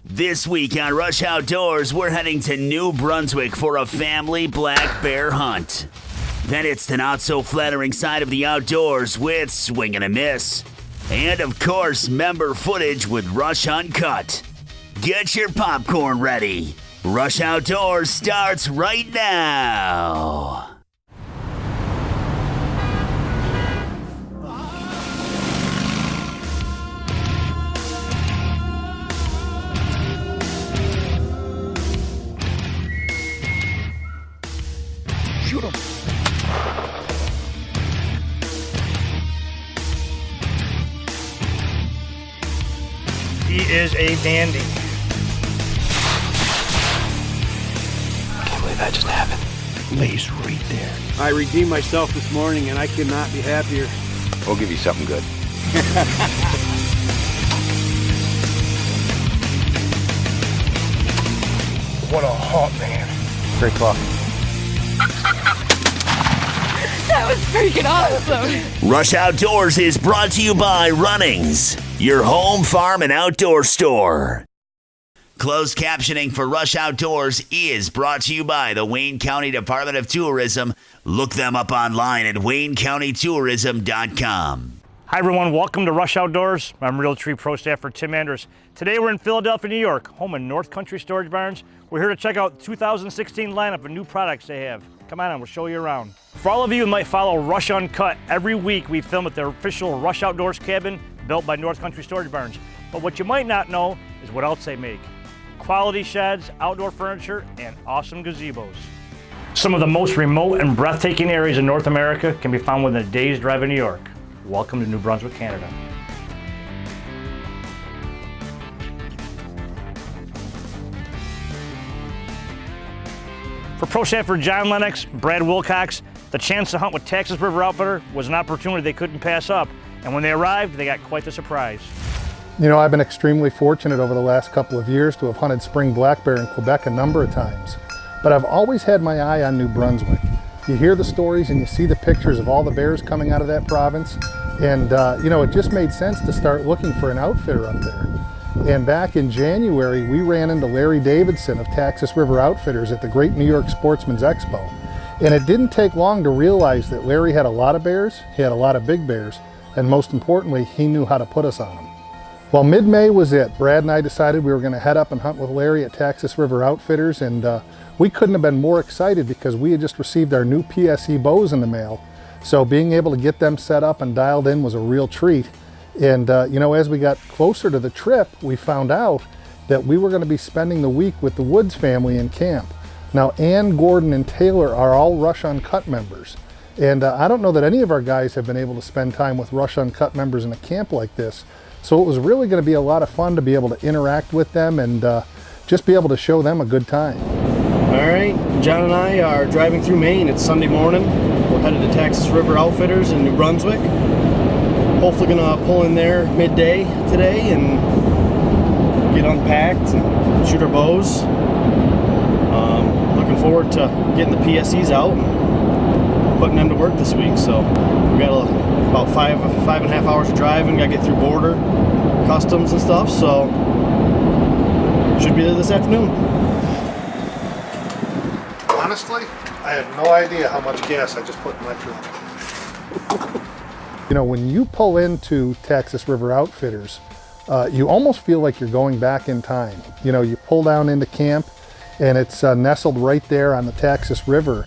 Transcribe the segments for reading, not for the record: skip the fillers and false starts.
This week on Rush Outdoors, we're heading to New Brunswick for a family black bear hunt. Then it's the not-so-flattering side of the outdoors with Swing and a Miss. And, of course, member footage with Rush Uncut. Get your popcorn ready. Rush Outdoors starts right now. Shoot him. He is a dandy. I can't believe that just happened. Lays right there. I redeemed myself this morning and I could not be happier. We'll give you something good. What a hot man. Great clock. That was freaking awesome. Rush Outdoors is brought to you by Runnings, your home, farm, and outdoor store. Closed captioning for Rush Outdoors is brought to you by the Wayne County Department of Tourism. Look them up online at waynecountytourism.com. Hi everyone, welcome to Rush Outdoors. I'm Realtree Pro Staffer Tim Andrus. Today we're in Philadelphia, New York, home of North Country Storage Barns. We're here to check out the 2016 lineup of new products they have. Come on, we'll show you around. For all of you who might follow Rush Uncut, every week we film at their official Rush Outdoors cabin built by North Country Storage Barns. But what you might not know is what else they make. Quality sheds, outdoor furniture, and awesome gazebos. Some of the most remote and breathtaking areas in North America can be found within a day's drive in New York. Welcome to New Brunswick, Canada. For Pro Staffer John Lennox, Brad Wilcox, the chance to hunt with Texas River Outfitter was an opportunity they couldn't pass up. And when they arrived, they got quite the surprise. You know, I've been extremely fortunate over the last couple of years to have hunted spring black bear in Quebec a number of times. But I've always had my eye on New Brunswick. You hear the stories and you see the pictures of all the bears coming out of that province. And, you know, it just made sense to start looking for an outfitter up there. And back in January, we ran into Larry Davidson of Texas River Outfitters at the Great New York Sportsman's Expo. And it didn't take long to realize that Larry had a lot of bears, he had a lot of big bears, and most importantly, he knew how to put us on them. Well, mid-May was it. Brad and I decided we were going to head up and hunt with Larry at Texas River Outfitters, and we couldn't have been more excited because we had just received our new PSE bows in the mail. So being able to get them set up and dialed in was a real treat. And you know, as we got closer to the trip, we found out that we were going to be spending the week with the Woods family in camp. Now, Ann, Gordon, and Taylor are all Rush Uncut members. And I don't know that any of our guys have been able to spend time with Rush Uncut members in a camp like this. So it was really going to be a lot of fun to be able to interact with them and just be able to show them a good time. All right, John and I are driving through Maine. It's Sunday morning. We're headed to Texas River Outfitters in New Brunswick. Hopefully gonna pull in there midday today and get unpacked and shoot our bows. Looking forward to getting the PSEs out and putting them to work this week. So we got about five and a half hours of driving. Got to get through border customs and stuff. So should be there this afternoon. Honestly, I have no idea how much gas I just put in my truck. You know, when you pull into Texas River Outfitters, you almost feel like you're going back in time. You know, you pull down into camp and it's nestled right there on the Texas River.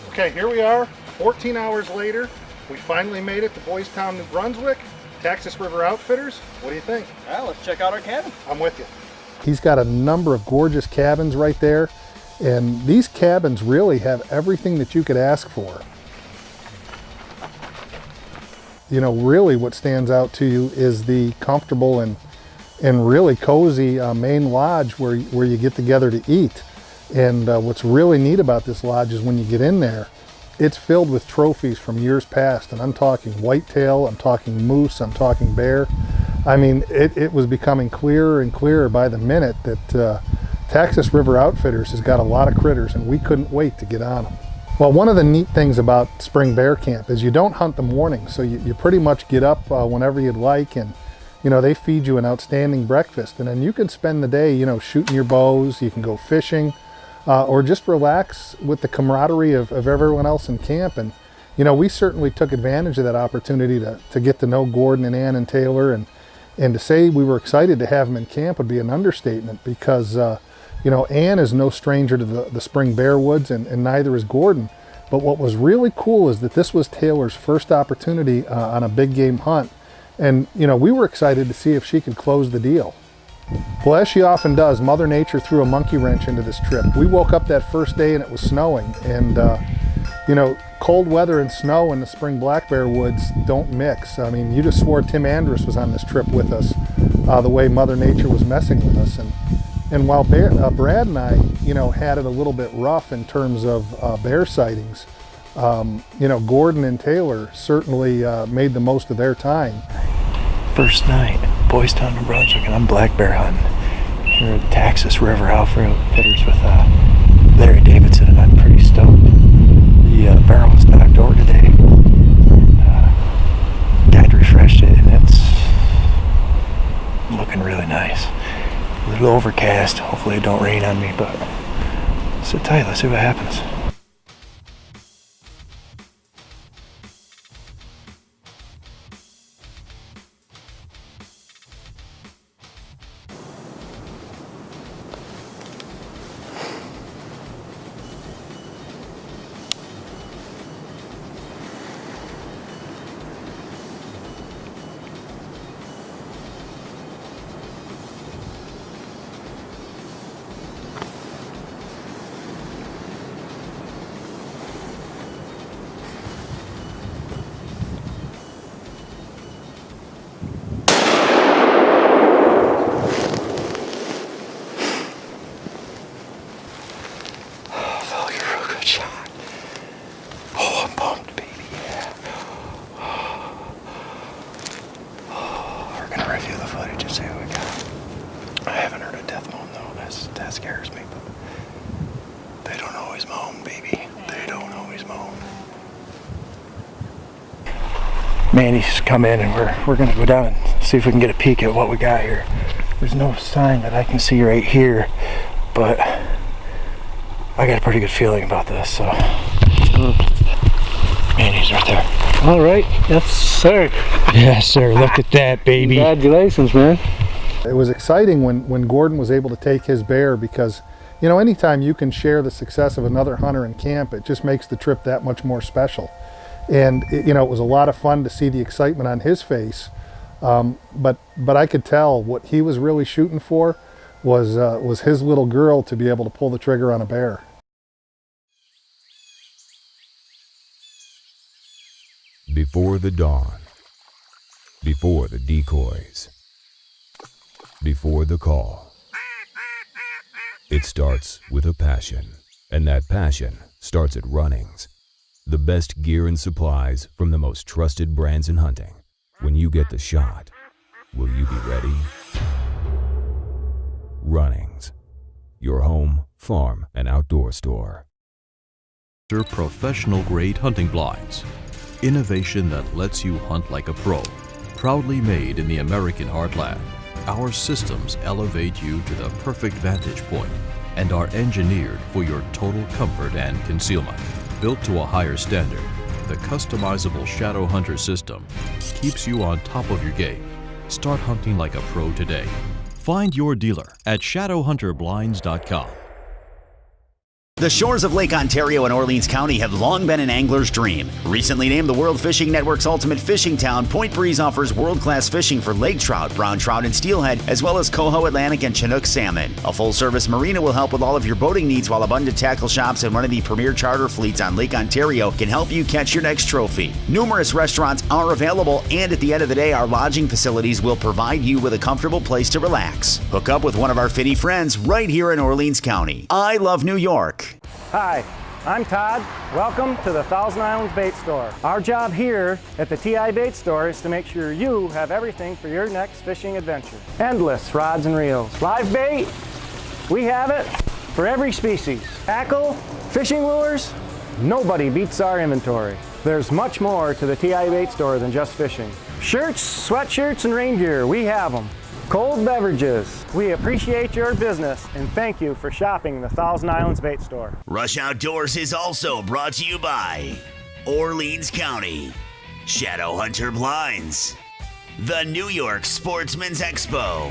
Okay, here we are, 14 hours later. We finally made it to Boys Town, New Brunswick, Texas River Outfitters. What do you think? Well, let's check out our cabin. I'm with you. He's got a number of gorgeous cabins right there. And these cabins really have everything that you could ask for. You know, really what stands out to you is the comfortable and really cozy main lodge where you get together to eat. And what's really neat about this lodge is when you get in there, it's filled with trophies from years past. And I'm talking whitetail, I'm talking moose, I'm talking bear. I mean, it was becoming clearer and clearer by the minute that Texas River Outfitters has got a lot of critters and we couldn't wait to get on them. Well, one of the neat things about spring bear camp is you don't hunt the morning, so you pretty much get up whenever you'd like and You know, they feed you an outstanding breakfast, and then you can spend the day, you know, shooting your bows, you can go fishing, or just relax with the camaraderie of everyone else in camp. And, you know, we certainly took advantage of that opportunity to get to know Gordon and Ann and Taylor, and to say we were excited to have them in camp would be an understatement, because, you know, Ann is no stranger to the spring bear woods, and neither is Gordon. But what was really cool is that this was Taylor's first opportunity on a big game hunt. And, you know, we were excited to see if she could close the deal. Well, as she often does, Mother Nature threw a monkey wrench into this trip. We woke up that first day and it was snowing. And, you know, cold weather and snow in the spring black bear woods don't mix. I mean, you just swore Tim Andrus was on this trip with us, the way Mother Nature was messing with us. And while Brad and I, you know, had it a little bit rough in terms of bear sightings, you know, Gordon and Taylor certainly made the most of their time. First night, Boys Town, New Brunswick, and I'm black bear hunting here at Texas River Outfitters with Larry Davidson, and I'm pretty stoked. The barrel was knocked over today. Guide refreshed it, and it's looking really nice. A little overcast. Hopefully it don't rain on me, but sit tight. Let's see what happens. That scares me, but they don't always moan, baby. They don't always moan. Mandy's come in, and we're gonna go down and see if we can get a peek at what we got here. There's no sign that I can see right here, but I got a pretty good feeling about this, so let's go. Mandy's right there. All right, yes sir. Yes sir, look at that, baby. Congratulations, man. It was exciting when Gordon was able to take his bear, because, you know, anytime you can share the success of another hunter in camp, it just makes the trip that much more special. And you know, it was a lot of fun to see the excitement on his face, but I could tell what he was really shooting for was his little girl to be able to pull the trigger on a bear. Before the dawn, before the decoys, before the call. It starts with a passion, and that passion starts at Runnings. The best gear and supplies from the most trusted brands in hunting. When you get the shot, will you be ready? Runnings, your home, farm, and outdoor store. Professional grade hunting blinds. Innovation that lets you hunt like a pro. Proudly made in the American heartland. Our systems elevate you to the perfect vantage point and are engineered for your total comfort and concealment. Built to a higher standard, the customizable Shadow Hunter system keeps you on top of your game. Start hunting like a pro today. Find your dealer at shadowhunterblinds.com. The shores of Lake Ontario and Orleans County have long been an angler's dream. Recently named the World Fishing Network's ultimate fishing town, Point Breeze offers world-class fishing for lake trout, brown trout, and steelhead, as well as coho, Atlantic, and Chinook salmon. A full-service marina will help with all of your boating needs, while abundant tackle shops and one of the premier charter fleets on Lake Ontario can help you catch your next trophy. Numerous restaurants are available, and at the end of the day, our lodging facilities will provide you with a comfortable place to relax. Hook up with one of our finny friends right here in Orleans County. I love New York. Hi, I'm Todd. Welcome to the Thousand Islands Bait Store. Our job here at the TI Bait Store is to make sure you have everything for your next fishing adventure. Endless rods and reels. Live bait, we have it for every species. Tackle, fishing lures, nobody beats our inventory. There's much more to the TI Bait Store than just fishing. Shirts, sweatshirts, and rain gear, we have them. Cold beverages, we appreciate your business and thank you for shopping the Thousand Islands Bait Store. Rush Outdoors is also brought to you by Orleans County, Shadowhunter Blinds, the New York Sportsman's Expo,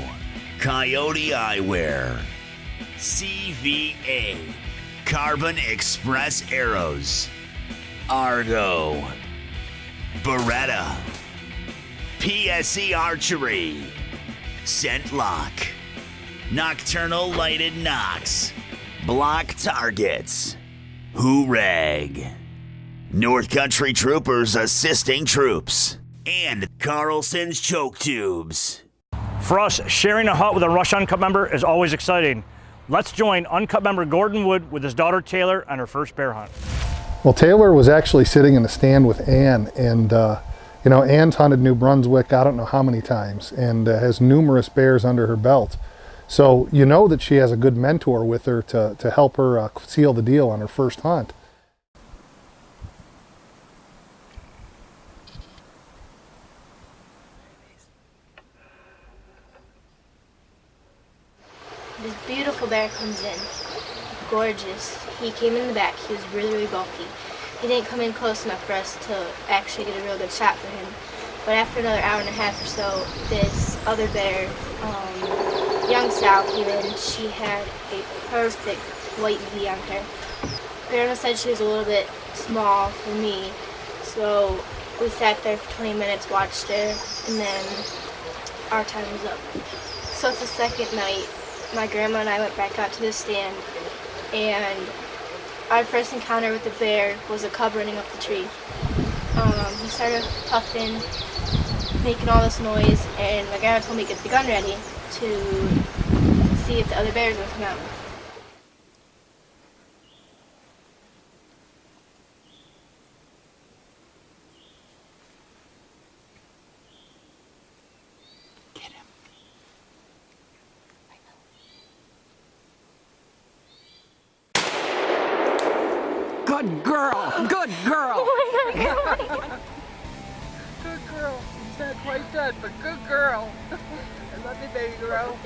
Coyote Eyewear, CVA, Carbon Express Arrows, Argo, Beretta, PSE Archery, Scentlock, Nocturnal Lighted Knox, Block Targets, Hoorag, North Country Troopers Assisting Troops, and Carlson's Choke Tubes. For us, sharing a hut with a Rush Uncut member is always exciting. Let's join Uncut member Gordon Wood with his daughter Taylor on her first bear hunt. Well, Taylor was actually sitting in the stand with Ann, and you know, Ann's hunted New Brunswick I don't know how many times, and has numerous bears under her belt. So you know that she has a good mentor with her to help her seal the deal on her first hunt. This beautiful bear comes in, gorgeous. He came in the back, he was really, really bulky. He didn't come in close enough for us to actually get a real good shot for him. But after another hour and a half or so, this other bear, young sow, came in. She had a perfect white V on her. Grandma said she was a little bit small for me, so we sat there for 20 minutes, watched her, and then our time was up. So it's the second night. My grandma and I went back out to the stand, and our first encounter with the bear was a cub running up the tree. He started puffing, making all this noise, and my grandma told me to get the gun ready to see if the other bears would come out. Good girl! Good girl! Oh my God. Good girl. He's not quite dead, but good girl. I love you, baby girl.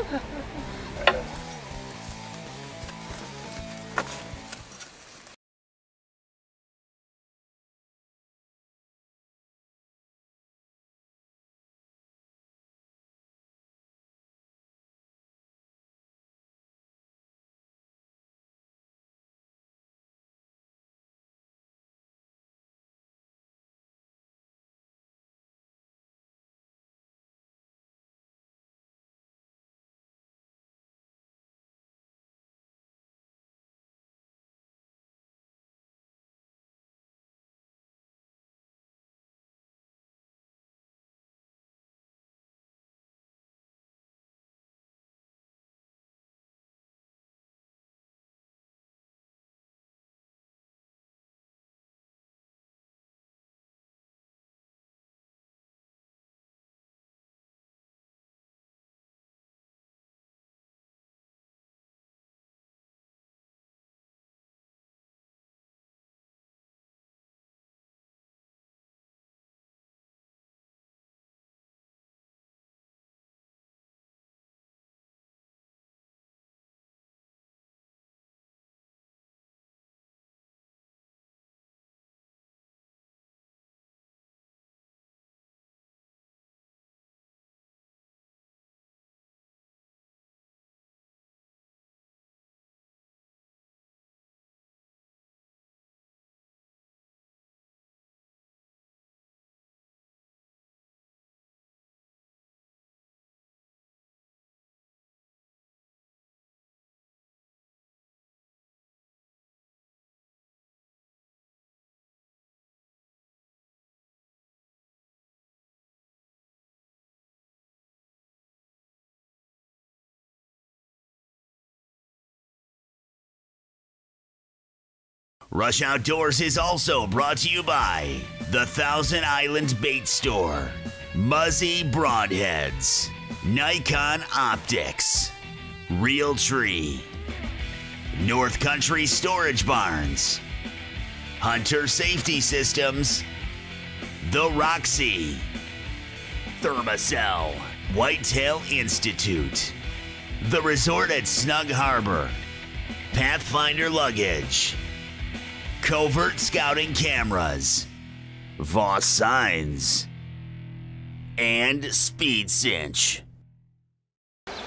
Rush Outdoors is also brought to you by the Thousand Island Bait Store, Muzzy Broadheads, Nikon Optics, Real Tree, North Country Storage Barns, Hunter Safety Systems, The Roxy, Thermacell, Whitetail Institute, The Resort at Snug Harbor, Pathfinder Luggage, Covert Scouting Cameras, Voss Signs, and Speed Cinch.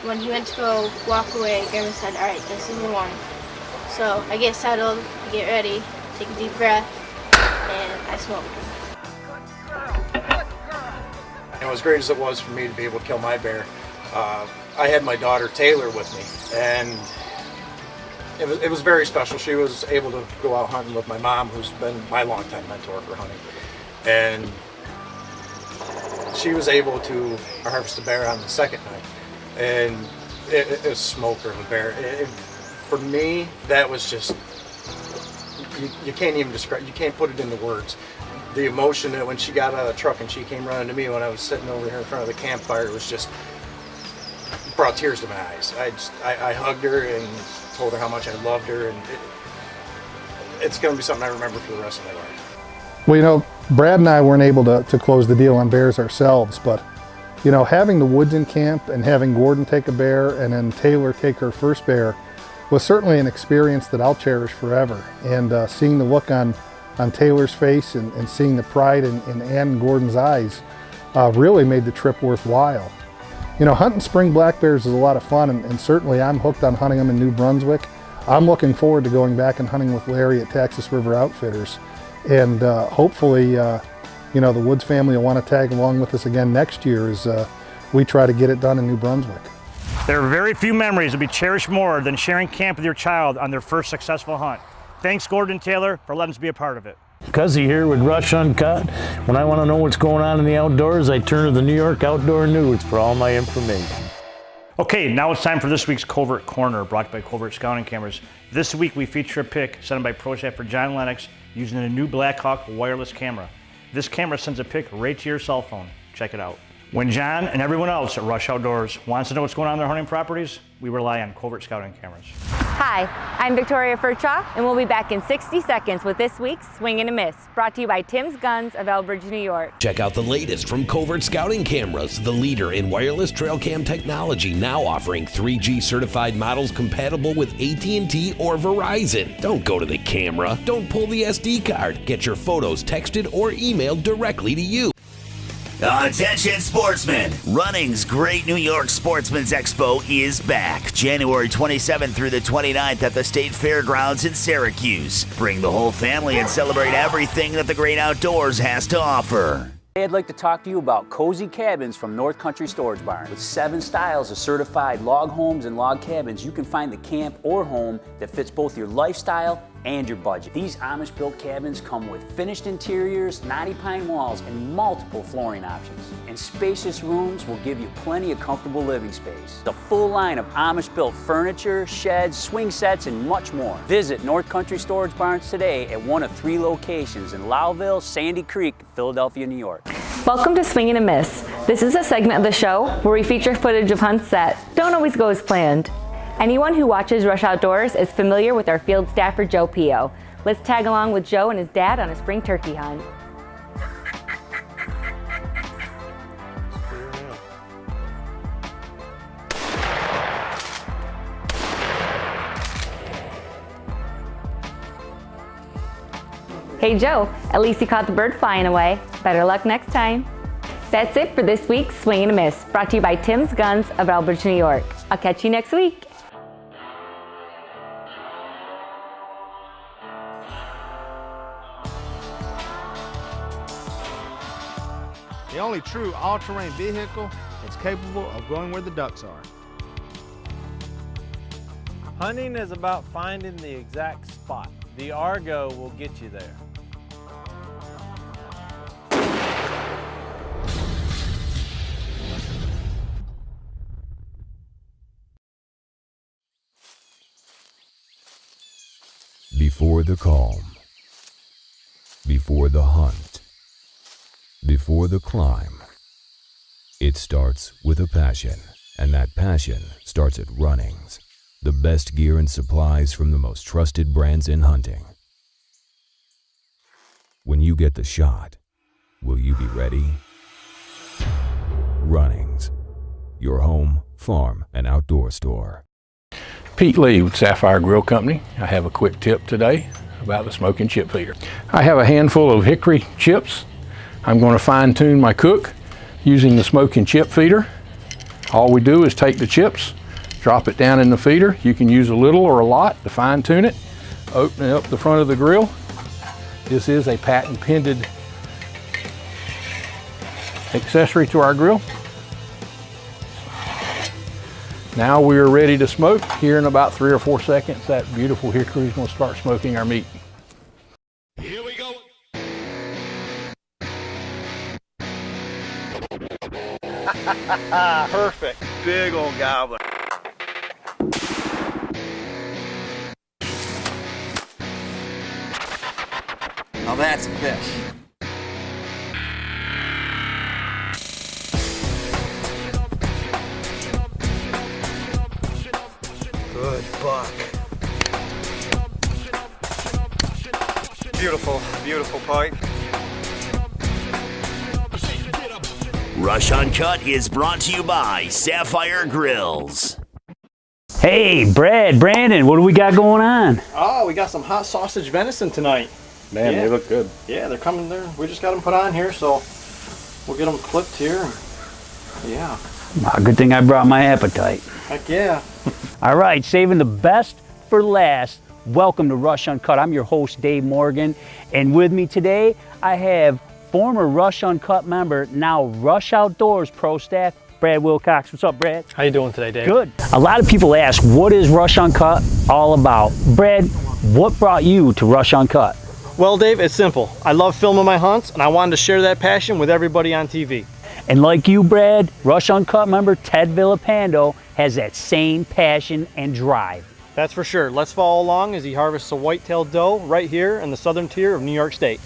When he went to go walk away, Grandma said, all right, this is the one. So I get settled, get ready, take a deep breath, and I smoke. And as great as it was for me to be able to kill my bear, I had my daughter Taylor with me, and it was very special. She was able to go out hunting with my mom, who's been my longtime mentor for hunting, and she was able to harvest a bear on the second night, and it was a smoker of a bear. For me, that was just, you can't even describe, you can't put it into words. The emotion that when she got out of the truck and she came running to me when I was sitting over here in front of the campfire was just, brought tears to my eyes. I hugged her and told her how much I loved her, and it's going to be something I remember for the rest of my life. Well, you know, Brad and I weren't able to close the deal on bears ourselves, but you know, having the woods in camp and having Gordon take a bear and then Taylor take her first bear was certainly an experience that I'll cherish forever. And seeing the look on Taylor's face and seeing the pride in Ann and Gordon's eyes really made the trip worthwhile. You know, hunting spring black bears is a lot of fun, and certainly I'm hooked on hunting them in New Brunswick. I'm looking forward to going back and hunting with Larry at Texas River Outfitters. And hopefully, you know, the Woods family will want to tag along with us again next year as we try to get it done in New Brunswick. There are very few memories that be cherished more than sharing camp with your child on their first successful hunt. Thanks, Gordon and Taylor, for letting us be a part of it. Cuzzy here with Rush Uncut. When I want to know what's going on in the outdoors, I turn to the New York Outdoor News for all my information. Okay, now it's time for this week's Covert Corner, brought by Covert Scouting Cameras. This week we feature a pic sent by pro staff for John Lennox using a new Blackhawk wireless camera. This camera sends a pic right to your cell phone. Check it out. When John and everyone else at Rush Outdoors wants to know what's going on in their hunting properties, we rely on Covert Scouting Cameras. Hi, I'm Victoria Furchaw, and we'll be back in 60 seconds with this week's Swing and a Miss, brought to you by Tim's Guns of Elbridge, New York. Check out the latest from Covert Scouting Cameras, the leader in wireless trail cam technology, now offering 3G certified models compatible with AT&T or Verizon. Don't go to the camera. Don't pull the SD card. Get your photos texted or emailed directly to you. Attention sportsmen! Running's Great New York Sportsman's Expo is back, January 27th through the 29th at the State Fairgrounds in Syracuse. Bring the whole family and celebrate everything that the great outdoors has to offer. I'd like to talk to you about Cozy Cabins from North Country Storage Barn. With 7 styles of certified log homes and log cabins, you can find the camp or home that fits both your lifestyle and your budget. These Amish-built cabins come with finished interiors, knotty pine walls, and multiple flooring options. And spacious rooms will give you plenty of comfortable living space. The full line of Amish-built furniture, sheds, swing sets, and much more. Visit North Country Storage Barns today at one of 3 locations in Lowville, Sandy Creek, Philadelphia, New York. Welcome to Swing and a Miss. This is a segment of the show where we feature footage of hunts that don't always go as planned. Anyone who watches Rush Outdoors is familiar with our field staffer, Joe Pio. Let's tag along with Joe and his dad on a spring turkey hunt. Hey Joe, at least you caught the bird flying away. Better luck next time. That's it for this week's Swing and a Miss, brought to you by Tim's Guns of Elbridge, New York. I'll catch you next week. The only true all-terrain vehicle that's capable of going where the ducks are. Hunting is about finding the exact spot. The Argo will get you there. Before the calm, before the hunt, before the climb, it starts with a passion, and that passion starts at Runnings, the best gear and supplies from the most trusted brands in hunting. When you get the shot, will you be ready? Runnings, your home, farm, and outdoor store. Pete Lee with Sapphire Grill Company. I have a quick tip today about the smoking chip feeder. I have a handful of hickory chips. I'm going to fine tune my cook using the smoking chip feeder. All we do is take the chips, drop it down in the feeder. You can use a little or a lot to fine tune it. Open up the front of the grill. This is a patent pended accessory to our grill. Now we are ready to smoke. Here in about 3 or 4 seconds, that beautiful hickory is going to start smoking our meat. Here we go. Perfect. Big old gobbler. Now that's a fish. Good buck. Beautiful, beautiful pike. Rush Uncut is brought to you by Sapphire Grills. Hey, Brad, Brandon, what do we got going on? Oh, we got some hot sausage venison tonight. Man, Yeah. they look good. Yeah, they're coming there. We just got them put on here, so we'll get them clipped here. Yeah. Well, good thing I brought my appetite. Heck yeah. All right, saving the best for last. Welcome to Rush Uncut. I'm your host, Dave Morgan, and with me today, I have former Rush Uncut member, now Rush Outdoors Pro Staff, Brad Wilcox. What's up, Brad? How you doing today, Dave? Good. A lot of people ask, what is Rush Uncut all about? Brad, what brought you to Rush Uncut? Well, Dave, it's simple. I love filming my hunts, and I wanted to share that passion with everybody on TV. And like you, Brad, Rush Uncut member Ted Villapando has that same passion and drive. That's for sure. Let's follow along as he harvests a white-tailed doe right here in the southern tier of New York State.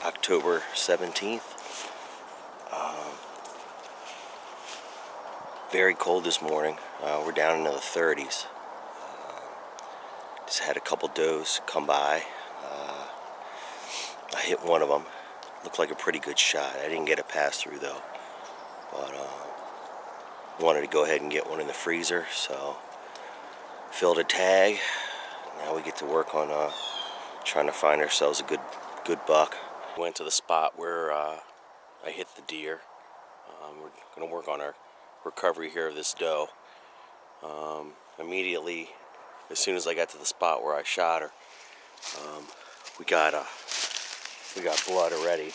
October 17th. Very cold this morning. We're down into the 30s. Just had a couple does come by. I hit one of them. Looked like a pretty good shot. I didn't get a pass through though. But wanted to go ahead and get one in the freezer, so filled a tag. Now we get to work on trying to find ourselves a good buck. Went to the spot where I hit the deer. We're going to work on our recovery here of this doe. Immediately, as soon as I got to the spot where I shot her, we got blood already.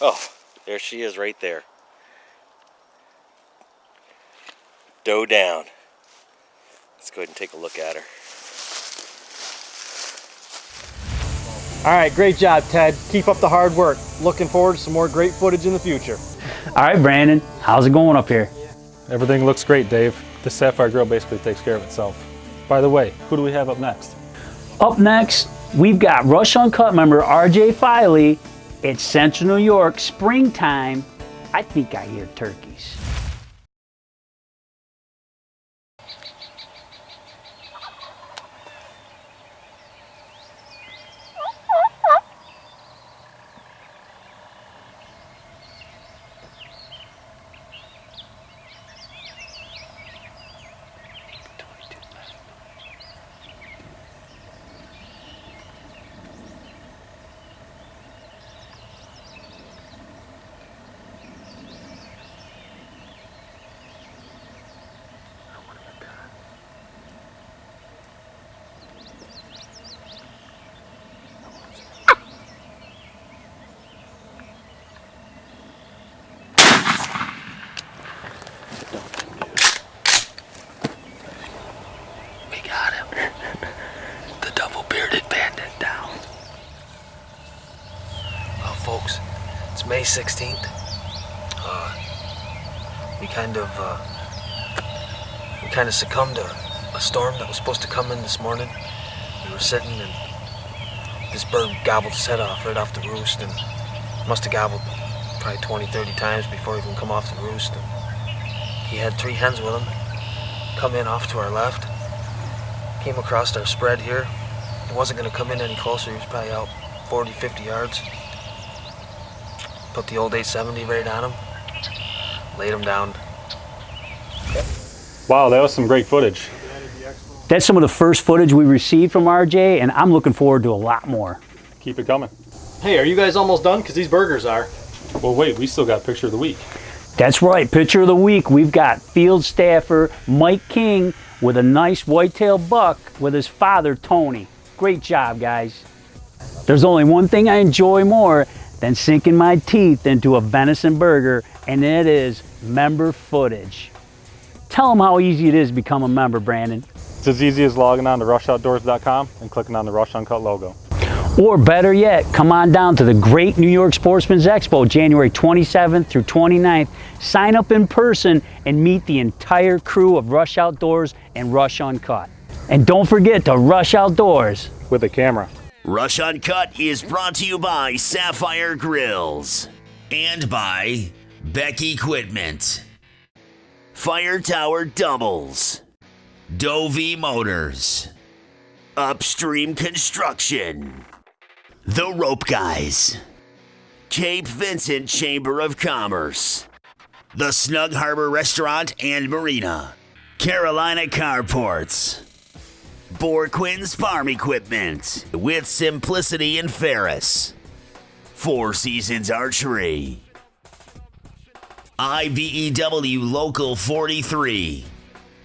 Oh, there she is right there. Doe down. Let's go ahead and take a look at her. All right, great job, Ted. Keep up the hard work. Looking forward to some more great footage in the future. All right, Brandon, how's it going up here? Everything looks great, Dave. The Sapphire Grill basically takes care of itself. By the way, who do we have up next? Up next, we've got Rush Uncut member RJ Filey. It's Central New York, springtime. I think I hear turkeys. folks. It's May 16th. We kind of succumbed to a storm that was supposed to come in this morning. We were sitting and this bird gobbled his head off right off the roost, and must have gobbled probably 20, 30 times before he even come off the roost. And he had 3 hens with him come in off to our left. Came across our spread here. He wasn't going to come in any closer. He was probably out 40, 50 yards. Put the old 870 right on him. Laid him down. Wow, that was some great footage. That's some of the first footage we received from RJ, and I'm looking forward to a lot more. Keep it coming. Hey, are you guys almost done? Because these burgers are. Well, wait, we still got picture of the week. That's right, picture of the week. We've got field staffer Mike King with a nice whitetail buck with his father, Tony. Great job, guys. There's only one thing I enjoy more than sinking my teeth into a venison burger, and it is member footage. Tell them how easy it is to become a member, Brandon. It's as easy as logging on to rushoutdoors.com and clicking on the Rush Uncut logo. Or better yet, come on down to the Great New York Sportsman's Expo, January 27th through 29th. Sign up in person and meet the entire crew of Rush Outdoors and Rush Uncut. And don't forget to Rush Outdoors with a camera. Rush Uncut is brought to you by Sapphire Grills and by Beck Equipment, Fire Tower Doubles, Dovey Motors, Upstream Construction, The Rope Guys, Cape Vincent Chamber of Commerce, the Snug Harbor Restaurant and Marina, Carolina Carports, Borquin's Farm Equipment with Simplicity and Ferris, Four Seasons Archery, IBEW Local 43,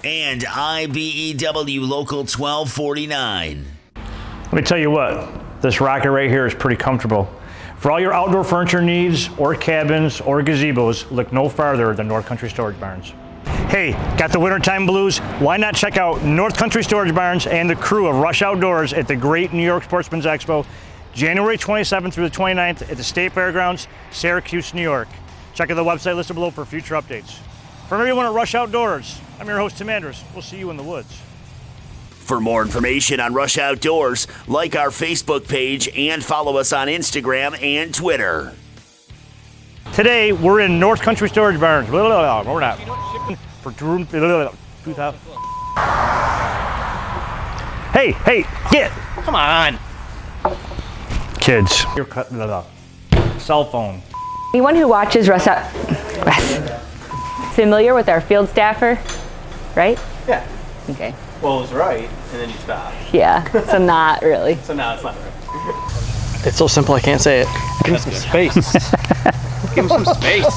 and IBEW Local 1249. Let me tell you what, this rocket right here is pretty comfortable. For all your outdoor furniture needs, or cabins, or gazebos, look no farther than North Country Storage Barns. Hey, got the wintertime blues? Why not check out North Country Storage Barns and the crew of Rush Outdoors at the Great New York Sportsman's Expo, January 27th through the 29th at the State Fairgrounds, Syracuse, New York. Check out the website listed below for future updates. From everyone at Rush Outdoors, I'm your host, Tim Andrus. We'll see you in the woods. For more information on Rush Outdoors, like our Facebook page and follow us on Instagram and Twitter. Today, we're in North Country Storage Barns. We're not. For 2000. Hey, get! Come on. Kids. You're cutting it up. Cell phone. Anyone who watches Rush Out familiar with our field staffer, right? Yeah. Okay. Well, it was right, and then you stop. Yeah, so not really. So now it's not right. It's so simple I can't say it. Give him some space. Give him some space.